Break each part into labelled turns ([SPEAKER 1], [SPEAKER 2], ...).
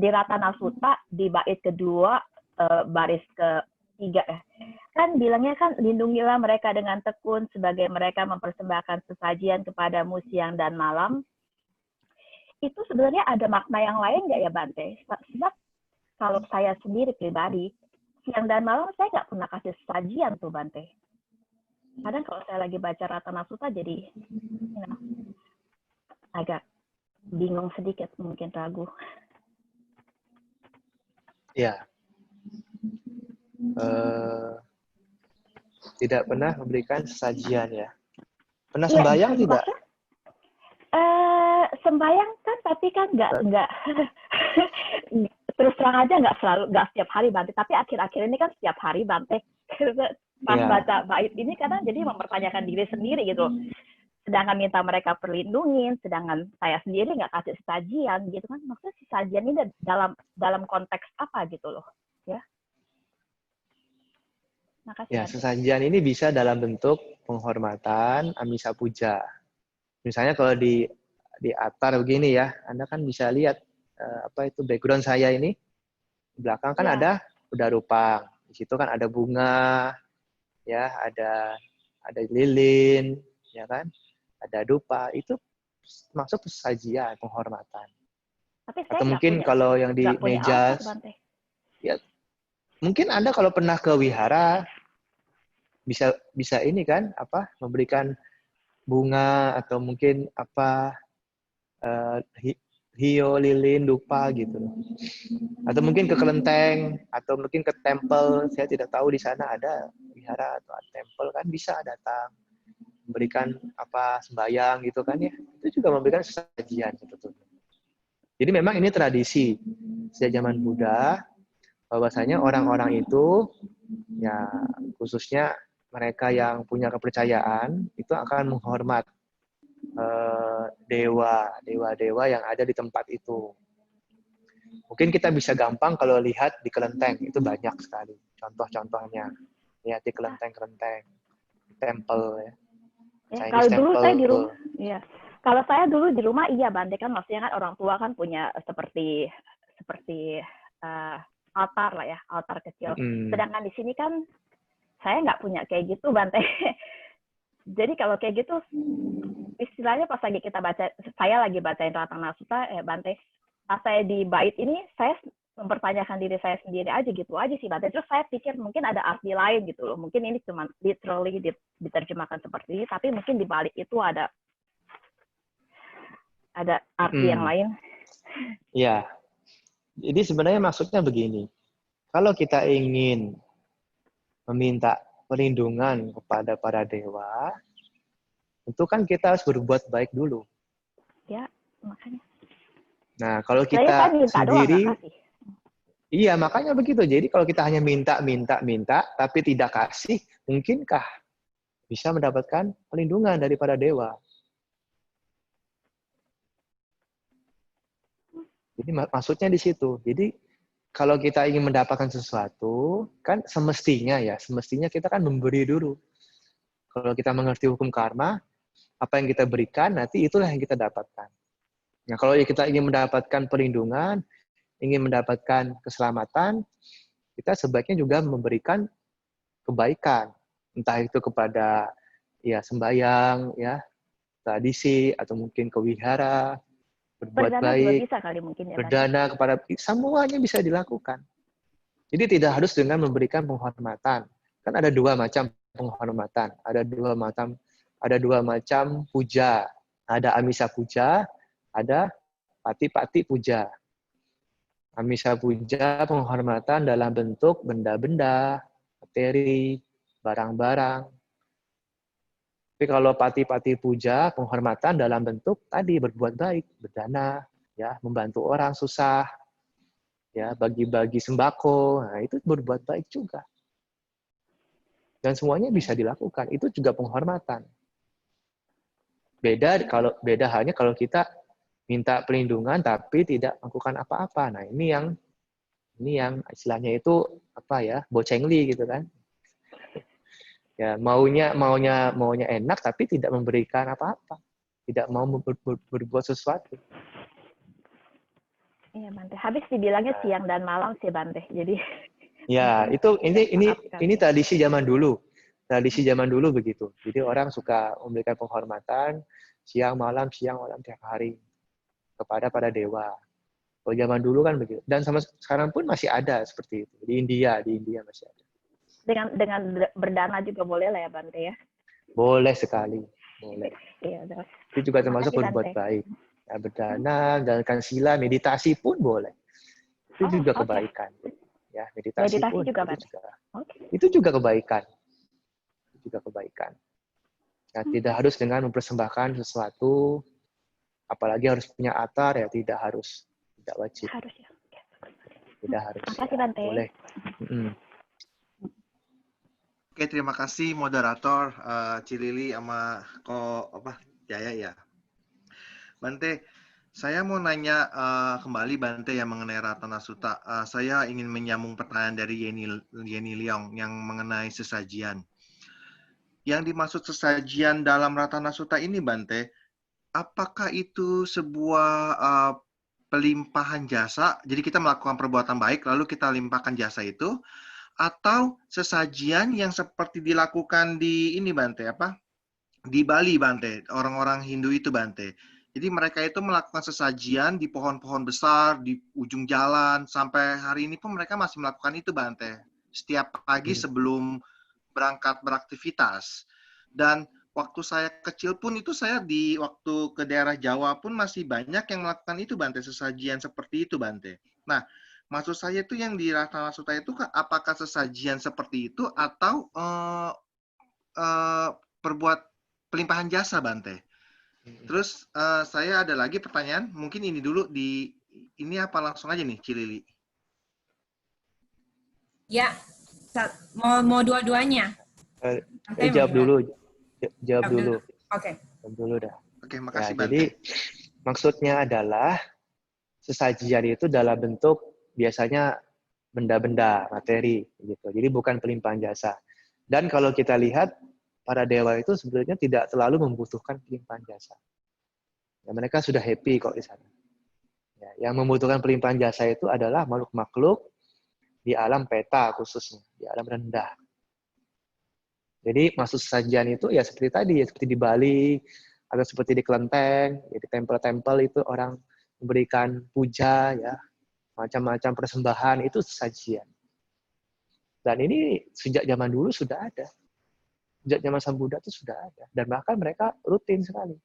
[SPEAKER 1] di Ratana Sutta di bait kedua baris ketiga kan bilangnya kan lindungilah mereka dengan tekun sebagai mereka mempersembahkan sesajian kepadamu siang dan malam. Itu sebenarnya ada makna yang lain nggak ya Bante? Sebab kalau saya sendiri pribadi siang dan malam saya nggak pernah kasih sesajian tuh Bante. Kadang kalau saya lagi baca Ratana Sutta jadi agak bingung sedikit, mungkin ragu.
[SPEAKER 2] Ya, tidak pernah memberikan sesajian ya. Pernah sembahyang tidak?
[SPEAKER 1] Sembahyang kan, tapi kan nggak terus terang aja nggak setiap hari Bante. Tapi akhir-akhir ini kan setiap hari Bante. Pas baca bait ini kadang jadi mempertanyakan diri sendiri gitu. Sedangkan minta mereka perlindungin, sedangkan saya sendiri nggak kasih sesajian gitu kan. Maksudnya sesajian ini dalam konteks apa gitu loh, ya. Makasih,
[SPEAKER 2] ya,
[SPEAKER 1] Bante.
[SPEAKER 2] sesajian ini bisa dalam bentuk penghormatan, amisa puja. Misalnya kalau di altar begini ya, Anda kan bisa lihat apa itu background saya ini. Di belakang kan ada kuda rupang. Di situ kan ada bunga, ya, ada lilin, ya kan? Ada dupa, itu masuk sesajian, penghormatan.
[SPEAKER 1] Tapi
[SPEAKER 2] atau mungkin kalau yang di meja, ya, mungkin Anda kalau pernah ke wihara bisa ini kan memberikan bunga atau mungkin hio, lilin, dupa gitu. Atau mungkin ke kelenteng atau mungkin ke temple, saya tidak tahu di sana ada wihara atau temple kan, bisa datang memberikan sembahyang gitu kan ya. Itu juga memberikan sesajian sebetulnya. Jadi memang ini tradisi sejak zaman Buddha, bahwasanya orang-orang itu ya khususnya mereka yang punya kepercayaan itu akan menghormat dewa yang ada di tempat itu. Mungkin kita bisa gampang kalau lihat di kelenteng, itu banyak sekali contoh-contohnya. Lihat di kelenteng-kelenteng, temple ya.
[SPEAKER 1] Kalau dulu saya di rumah, ya. Kalau saya dulu di rumah iya Bante, kan maksudnya kan orang tua kan punya seperti altar lah ya, altar kecil. Sedangkan di sini kan saya nggak punya kayak gitu Bante. Jadi kalau kayak gitu istilahnya pas lagi kita baca, saya lagi bacain Ratana Sutta Bante, pas saya di bait ini saya mempertanyakan diri saya sendiri aja gitu aja sih Bante. Terus saya pikir mungkin ada arti lain gitu loh. Mungkin ini cuma literally diterjemahkan seperti ini, tapi mungkin di balik itu ada arti yang lain.
[SPEAKER 2] Ya. Jadi sebenarnya maksudnya begini. Kalau kita ingin meminta perlindungan kepada para dewa, tentu kan kita harus berbuat baik dulu.
[SPEAKER 1] Ya, makanya.
[SPEAKER 2] Nah, kalau kita sendiri, iya, makanya begitu. Jadi kalau kita hanya minta, tapi tidak kasih, mungkinkah bisa mendapatkan perlindungan daripada dewa? Jadi maksudnya di situ. Jadi kalau kita ingin mendapatkan sesuatu, kan semestinya kita kan memberi dulu. Kalau kita mengerti hukum karma, apa yang kita berikan, nanti itulah yang kita dapatkan. Nah, kalau kita ingin mendapatkan perlindungan, ingin mendapatkan keselamatan, kita sebaiknya juga memberikan kebaikan, entah itu kepada ya sembahyang, ya tradisi, atau mungkin ke wihara, berbuat baik,
[SPEAKER 1] bisa kali mungkin ya,
[SPEAKER 2] berdana kepada, semuanya bisa dilakukan. Jadi tidak harus dengan memberikan penghormatan. Kan ada dua macam penghormatan, ada dua macam puja, ada amisa puja, ada pati-pati puja. Amisa puja penghormatan dalam bentuk benda-benda, materi, barang-barang. Tapi kalau pati-pati puja penghormatan dalam bentuk tadi berbuat baik, berdana, ya, membantu orang susah, ya, bagi-bagi sembako, nah itu berbuat baik juga. Dan semuanya bisa dilakukan, itu juga penghormatan. Beda halnya kalau kita minta perlindungan tapi tidak melakukan apa-apa. Nah, ini yang istilahnya itu bocengli gitu kan. Ya, maunya enak tapi tidak memberikan apa-apa. Tidak mau berbuat sesuatu.
[SPEAKER 1] Iya, Bante. Habis dibilangnya siang dan malam sih, Bante. Jadi
[SPEAKER 2] Ya,
[SPEAKER 1] mungkin
[SPEAKER 2] itu
[SPEAKER 1] maafkan
[SPEAKER 2] ini
[SPEAKER 1] ya.
[SPEAKER 2] tradisi zaman dulu. Tradisi zaman dulu begitu. Jadi orang suka memberikan penghormatan siang malam tiap hari kepada para dewa. Kalau zaman dulu kan begitu. Dan sama sekarang pun masih ada seperti itu. Di India masih ada.
[SPEAKER 1] Dengan berdana juga boleh lah ya, Bante ya.
[SPEAKER 2] Boleh sekali, boleh.
[SPEAKER 1] Iya, terus.
[SPEAKER 2] Itu juga termasuk
[SPEAKER 1] Makasih,
[SPEAKER 2] berbuat
[SPEAKER 1] Bante.
[SPEAKER 2] baik. Ya, berdana, jalankan sila, meditasi pun boleh. Itu
[SPEAKER 1] Oh,
[SPEAKER 2] juga
[SPEAKER 1] oke.
[SPEAKER 2] kebaikan. Ya, meditasi
[SPEAKER 1] Meditasi
[SPEAKER 2] pun
[SPEAKER 1] juga, Bante. Oke.
[SPEAKER 2] itu juga kebaikan. Itu juga kebaikan. Ya, tidak harus dengan mempersembahkan sesuatu, apalagi harus punya altar, ya tidak harus, tidak wajib,
[SPEAKER 1] Harus ya.
[SPEAKER 2] tidak harus.
[SPEAKER 1] Makasih,
[SPEAKER 2] Ya,
[SPEAKER 1] Bante.
[SPEAKER 2] boleh.
[SPEAKER 3] Oke, terima kasih moderator Cilili sama Jaya ya. Bante, saya mau nanya kembali Bante yang mengenai Ratana Sutta. Saya ingin menyambung pertanyaan dari Yeni Leong yang mengenai sesajian. Yang dimaksud sesajian dalam Ratana Sutta ini Bante, apakah itu sebuah pelimpahan jasa? Jadi kita melakukan perbuatan baik lalu kita limpahkan jasa itu, atau sesajian yang seperti dilakukan di ini Bante di Bali Bante, orang-orang Hindu itu Bante. Jadi mereka itu melakukan sesajian di pohon-pohon besar di ujung jalan, sampai hari ini pun mereka masih melakukan itu Bante. Setiap pagi sebelum berangkat beraktivitas. Dan waktu saya kecil pun itu saya di waktu ke daerah Jawa pun masih banyak yang melakukan itu Bante, sesajian seperti itu Bante. Nah, maksud saya itu yang di Ratana Sutta itu apakah sesajian seperti itu atau perbuat pelimpahan jasa Bante. Terus saya ada lagi pertanyaan, mungkin ini dulu ini apa langsung aja nih Cilili?
[SPEAKER 4] Ya, mau dua-duanya.
[SPEAKER 2] Jawab dulu. Jawab dulu.
[SPEAKER 4] Oke.
[SPEAKER 2] Jawab dulu dah.
[SPEAKER 3] Oke, makasih Bante.
[SPEAKER 2] Jadi maksudnya adalah sesajian itu dalam bentuk biasanya benda-benda, materi gitu. Jadi bukan pelimpahan jasa. Dan kalau kita lihat para dewa itu sebenarnya tidak terlalu membutuhkan pelimpahan jasa. Ya, mereka sudah happy kok di sana. Ya, yang membutuhkan pelimpahan jasa itu adalah makhluk-makhluk di alam peta khususnya, di alam rendah. Jadi maksud sesajian itu ya seperti tadi, ya seperti di Bali, atau seperti di Kelenteng, ya, di tempel-tempel itu orang memberikan puja, ya macam-macam persembahan, itu sesajian. Dan ini sejak zaman dulu sudah ada. Sejak zaman Sang Buddha itu sudah ada. Dan bahkan mereka rutin sekali.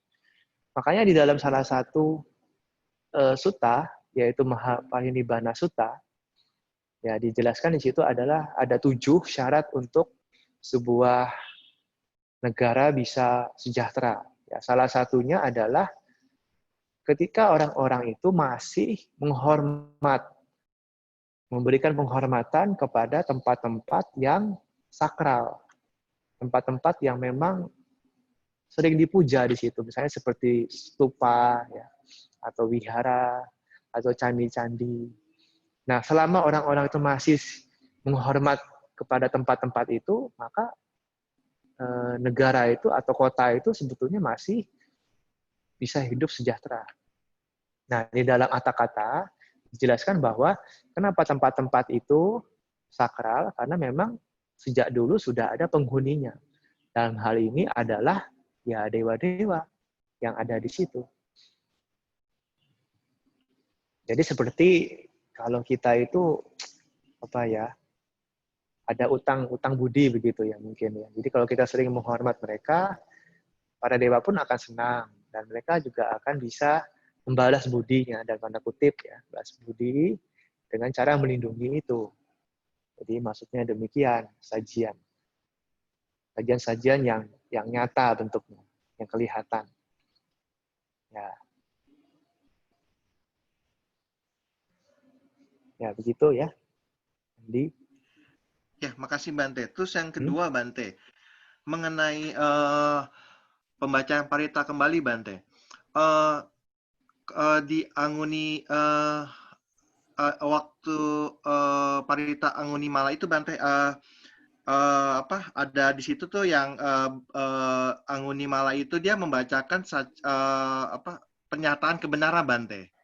[SPEAKER 2] Makanya di dalam salah satu sutta, yaitu Mahaparinibbana Sutta, ya dijelaskan di situ adalah ada 7 syarat untuk sebuah negara bisa sejahtera. Ya, salah satunya adalah ketika orang-orang itu masih memberikan penghormatan kepada tempat-tempat yang sakral, tempat-tempat yang memang sering dipuja di situ, misalnya seperti stupa, ya, atau wihara, atau candi-candi. Nah, selama orang-orang itu masih menghormat kepada tempat-tempat itu, maka negara itu atau kota itu sebetulnya masih bisa hidup sejahtera. Nah, di dalam kata-kata dijelaskan bahwa kenapa tempat-tempat itu sakral, karena memang sejak dulu sudah ada penghuninya. Dan hal ini adalah ya dewa-dewa yang ada di situ. Jadi seperti kalau kita itu ada utang budi begitu ya mungkin ya. Jadi kalau kita sering menghormat mereka, para dewa pun akan senang dan mereka juga akan bisa membalas budinya dan tanda kutip ya, balas budi dengan cara melindungi itu. Jadi maksudnya demikian, sajian. Sajian-sajian yang nyata bentuknya, yang kelihatan. Ya. Ya, begitu ya. Andi.
[SPEAKER 3] Ya, makasih Bante. Terus yang kedua Bante, mengenai pembacaan parita kembali Bante. Di Anguni waktu parita Anguni Mala itu Bante ada di situ tuh yang Anguni Mala itu dia membacakan pernyataan kebenaran Bante.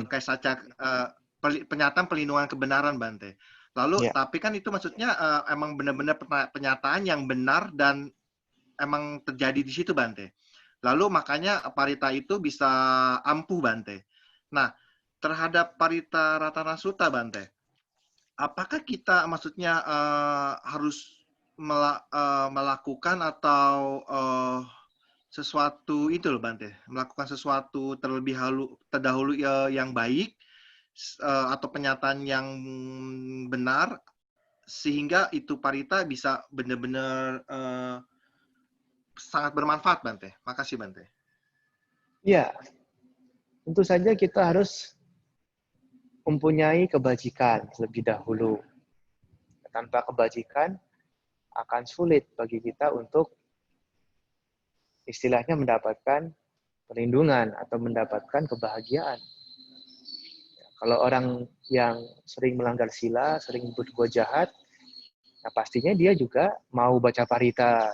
[SPEAKER 3] kayak saca pernyataan pelindungan kebenaran Bante. Lalu tapi kan itu maksudnya emang benar-benar pernyataan yang benar dan emang terjadi di situ Bante. Lalu makanya parita itu bisa ampuh Bante. Nah, terhadap parita Ratana Sutta Bante, apakah kita maksudnya harus melakukan atau sesuatu itu loh Bante, melakukan sesuatu terdahulu yang baik atau pernyataan yang benar sehingga itu parita bisa benar-benar sangat bermanfaat Bante. Makasih Bante.
[SPEAKER 2] Ya, tentu saja kita harus mempunyai kebajikan terlebih dahulu. Tanpa kebajikan akan sulit bagi kita untuk istilahnya mendapatkan perlindungan atau mendapatkan kebahagiaan. Kalau orang yang sering melanggar sila, sering berbuat jahat, nah pastinya dia juga mau baca parita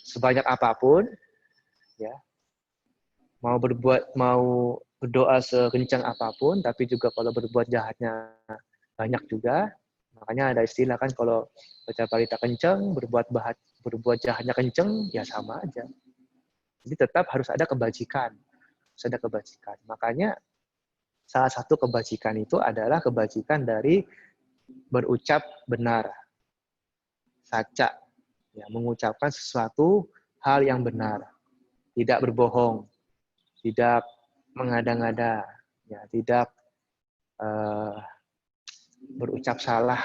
[SPEAKER 2] sebanyak apapun, ya, mau berdoa sekencang apapun, tapi juga kalau berbuat jahatnya banyak juga. Makanya ada istilah kan kalau baca parita kencang, berbuat jahatnya kencang, ya sama aja. Jadi tetap harus ada kebajikan. Harus ada kebajikan. Makanya salah satu kebajikan itu adalah kebajikan dari berucap benar. Saca. Ya, mengucapkan sesuatu hal yang benar. Tidak berbohong. Tidak mengada-ngada. Ya, tidak berucap salah.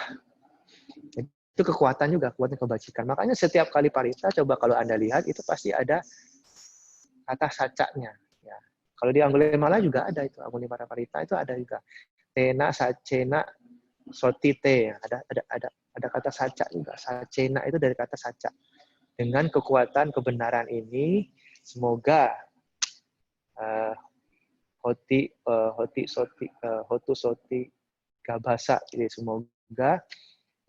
[SPEAKER 2] Itu kekuatan juga, kekuatan kebajikan. Makanya setiap kali parita, coba kalau Anda lihat, itu pasti ada kata sacanya. Ya. Kalau di Angulimala juga ada itu, Angulimala parita itu ada juga. Tena, sacena, sotite. Ada kata saca juga. Sacena itu dari kata saca. Dengan kekuatan kebenaran ini, semoga hotu soti gabasa. Jadi semoga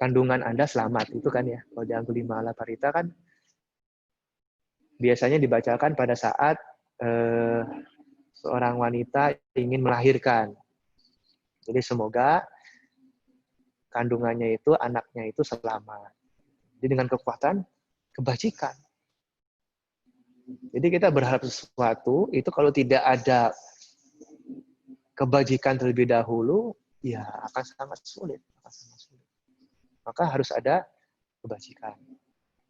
[SPEAKER 2] kandungan Anda selamat. Itu kan ya. Kalau di Angulimala parita kan biasanya dibacakan pada saat seorang wanita ingin melahirkan. Jadi semoga kandungannya itu, anaknya itu selamat. Jadi dengan kekuatan kebajikan. Jadi kita berharap sesuatu, itu kalau tidak ada kebajikan terlebih dahulu, ya akan sangat sulit. Maka harus ada kebajikan.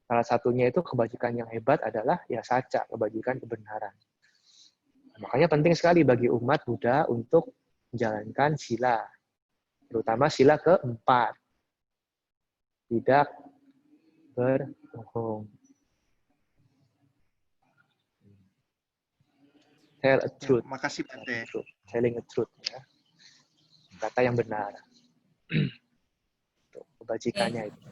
[SPEAKER 2] Salah satunya itu kebajikan yang hebat adalah ya saca, kebajikan kebenaran. Makanya penting sekali bagi umat Buddha untuk menjalankan sila. Terutama sila keempat. Tidak berbohong. Tell a truth.
[SPEAKER 3] Makasih Bante.
[SPEAKER 2] Telling a truth. Ya. Kata yang benar. Kebajikannya itu.